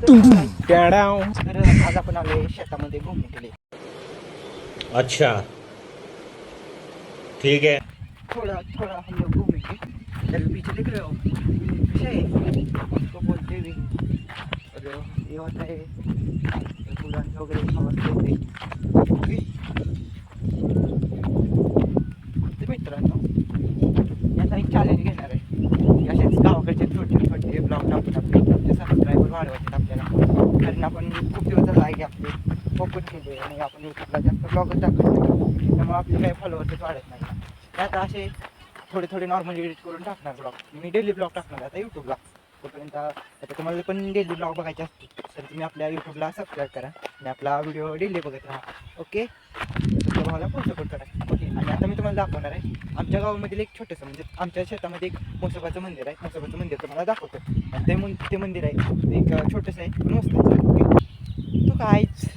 तर आज आपण आलोय शेतामध्ये घुमणे केले. अच्छा ठीक है. थोड़ा थोड़ा हम लोग घूमेंगे. तर पीछे दिख रहे हो विषय है उसको बोलते भी. और ये होता है पुराने वगैरे आवाज देते. तर मित्रांनो याचा एक चॅलेंज घेणार आहे. असेच गावाकडचे छोटे छोटे ब्लॉग टाकून आपले सबस्क्रायबर वाढवायचे आपल्याला. कारण आपण खूप दिवस झाला आहे की आपले फोकस केले आणि आपण यूट्यूबला जास्त ब्लॉगच टाकतो. त्यामुळे आपले काही फॉलोअर्सच वाढत नाही. आता असे थोडे थोडे नॉर्मल एडिट करून टाकणार ब्लॉग. मी डेली ब्लॉग टाकणार आता यूट्यूबला. तोपर्यंत आता तुम्हाला पण डेली ब्लॉग बघायचे असतील तर तुम्ही आपल्या यूट्यूबला सबस्क्राईब करा आणि आपला व्हिडिओ डेली बघत राहा. ओके, तर तुम्हाला फुल सपोर्ट करा. ओके, आणि आता मी तुम्हाला दाखवणार आहे आमच्या गावामधील एक छोटंसं म्हणजे आमच्या शेतामध्ये एक म्हसोबाचं मंदिर आहे. म्हसोबाचं मंदिर तुम्हाला दाखवतो. आणि ते मंदिर आहे एक छोटंसं आहे पण मस्त आहे. ओके, तो काहीच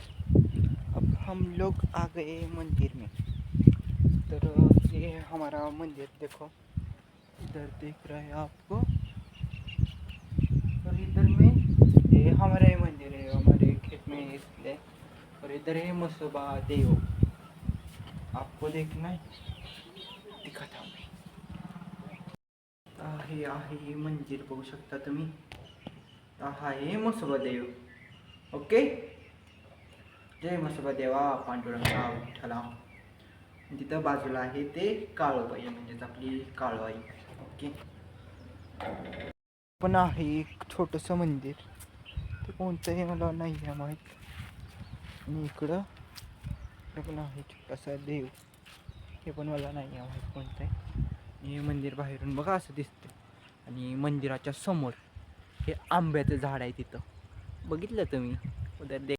अब हम लोग आ गए मंदिर में. तर ये हमारा मंदिर देखो, इधर दिख रहा है आपको. और इधर में ये हमारा ही मंदिर है, हमारे खेत में इसलिए. और इधर है मसोबा देव. आपको देखना है दिखाता हूँ मैं. आहे मंदिर बघू शकता तुम्ही. हा आहे मसोबा देव. ओके, जय मसोबा देवा पांडुरंगा विठ्ठला. तिथं बाजूला आहे ते काळूबाई म्हणजेच आपली काळूबाई. ओके, पण आहे एक छोटंसं मंदिर. ते कोणतं आहे मला नाही आहे माहीत. आणि इकडं पण आहे छोटासा देव. हे पण मला नाही आहे माहीत कोणतं आहे. हे मंदिर बाहेरून बघा असं दिसतं. आणि मंदिराच्या समोर हे आंब्याचं झाड आहे. तिथं बघितलं तुम्ही उद्या